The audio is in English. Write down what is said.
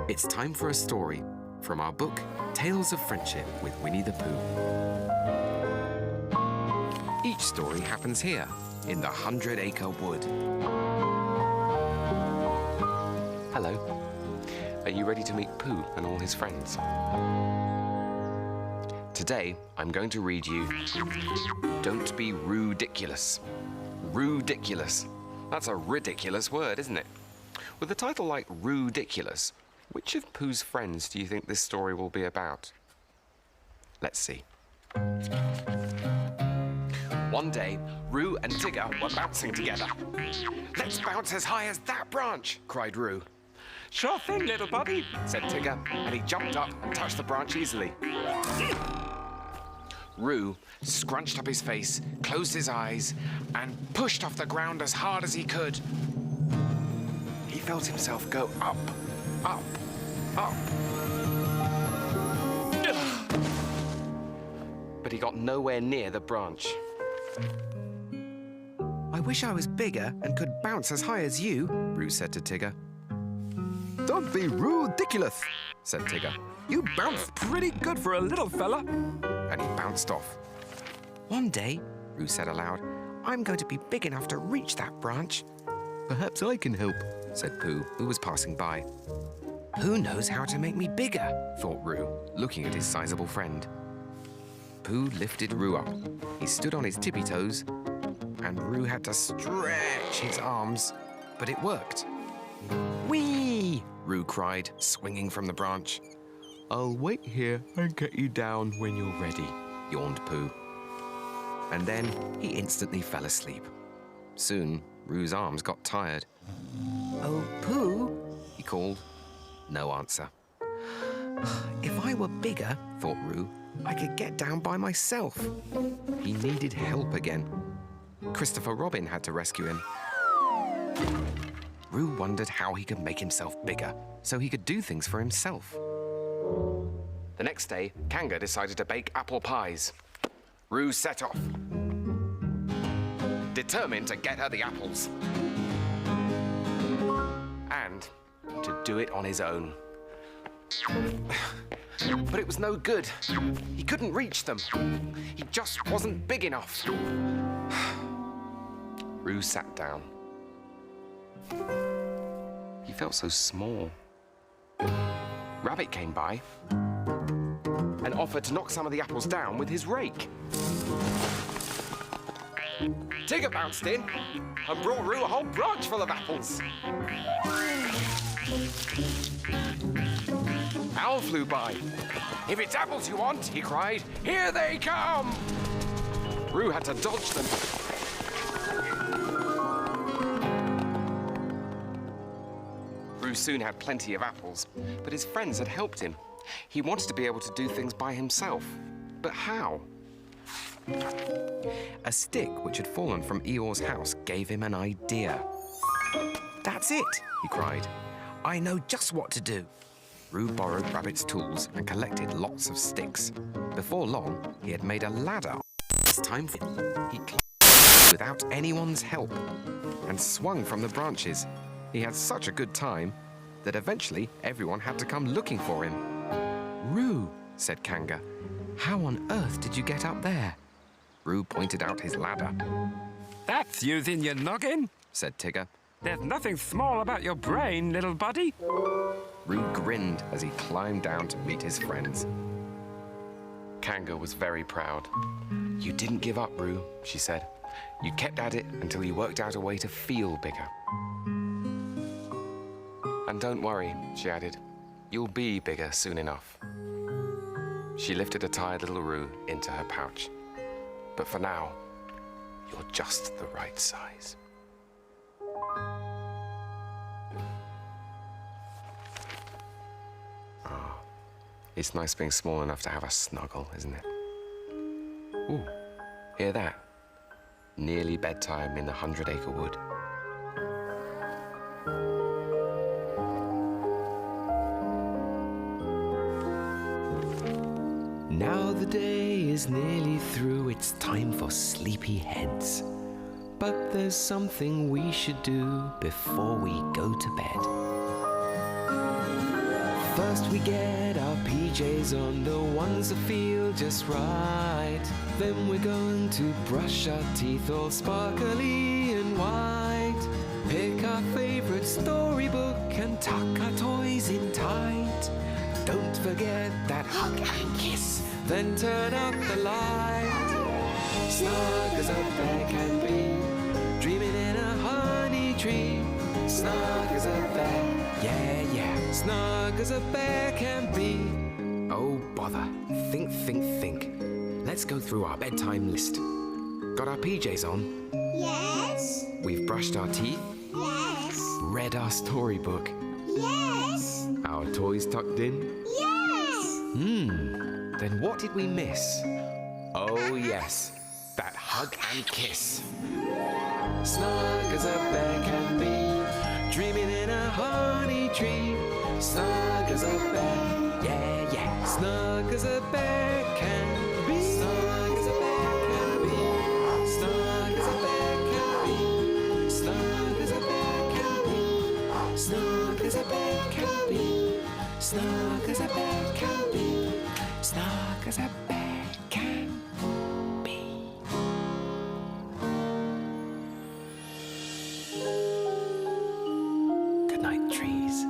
It's time for a story from our book, Tales of Friendship with Winnie the Pooh. Each story happens here, in the 100-acre wood. Hello. Are you ready to meet Pooh and all his friends? Today, I'm going to read you Don't Be Roodiculous. Roodiculous. That's a ridiculous word, isn't it? With a title like Roodiculous, which of Pooh's friends do you think this story will be about? Let's see. One day, Roo and Tigger were bouncing together. "Let's bounce as high as that branch," cried Roo. "Sure thing, little buddy," said Tigger, and he jumped up and touched the branch easily. Roo scrunched up his face, closed his eyes, and pushed off the ground as hard as he could. He felt himself go up, up, up. But he got nowhere near the branch. "I wish I was bigger and could bounce as high as you," Roo said to Tigger. "Don't be ridiculous," said Tigger. "You bounce pretty good for a little fella." And he bounced off. "One day," Roo said aloud, "I'm going to be big enough to reach that branch." "Perhaps I can help," said Pooh, who was passing by. "Who knows how to make me bigger?" thought Roo, looking at his sizable friend. Pooh lifted Roo up. He stood on his tippy toes, and Roo had to stretch his arms, but it worked. "Whee!" Roo cried, swinging from the branch. "I'll wait here and get you down when you're ready," yawned Pooh. And then he instantly fell asleep. Soon, Roo's arms got tired. "Oh, Pooh," he called. No answer. "If I were bigger," thought Roo, "I could get down by myself." He needed help again. Christopher Robin had to rescue him. Roo wondered how he could make himself bigger so he could do things for himself. The next day, Kanga decided to bake apple pies. Roo set off, determined to get her the apples. And to do it on his own. But it was no good. He couldn't reach them. He just wasn't big enough. Roo sat down. He felt so small. Rabbit came by and offered to knock some of the apples down with his rake. Tigger bounced in and brought Roo a whole branch full of apples. Owl flew by. "If it's apples you want," he cried, "here they come!" Roo had to dodge them. Roo soon had plenty of apples, but his friends had helped him. He wanted to be able to do things by himself. But how? A stick which had fallen from Eeyore's house gave him an idea. "That's it!" he cried. "I know just what to do." Roo borrowed Rabbit's tools and collected lots of sticks. Before long, he had made a ladder. It's time for him. He climbed without anyone's help and swung from the branches. He had such a good time that eventually everyone had to come looking for him. "Roo," said Kanga, "how on earth did you get up there?" Roo pointed out his ladder. "That's using your noggin," said Tigger. "There's nothing small about your brain, little buddy." Roo grinned as he climbed down to meet his friends. Kanga was very proud. "You didn't give up, Roo," she said. "You kept at it until you worked out a way to feel bigger. And don't worry," she added, "you'll be bigger soon enough." She lifted a tired little Roo into her pouch. "But for now, you're just the right size." It's nice being small enough to have a snuggle, isn't it? Ooh, hear that? Nearly bedtime in the 100-acre wood. Now the day is nearly through, it's time for sleepy heads. But there's something we should do before we go to bed. First we get our PJs on, the ones that feel just right. Then we're going to brush our teeth all sparkly and white. Pick our favorite storybook and tuck our toys in tight. Don't forget that hug and kiss, then turn out the light. Snug as a bear can be, dreaming in a honey tree. Snug as a bear, yeah, yeah, snug as a bear can be. Oh, bother. Think, think, think. Let's go through our bedtime list. Got our PJs on? Yes. We've brushed our teeth? Yes. Read our storybook? Yes. Our toys tucked in? Yes. Then what did we miss? Oh, yes, that hug and kiss. Snug as a bear can be, dreaming in a honey tree. Snug as a bear, yeah, yeah. Snug as a bear can be. Snug as a bear can be. Snug as a bear can be. Snug as a bear can be. Snug as a bear can be. Snug as a bear can be. Snug as a bear can be. Good night, trees.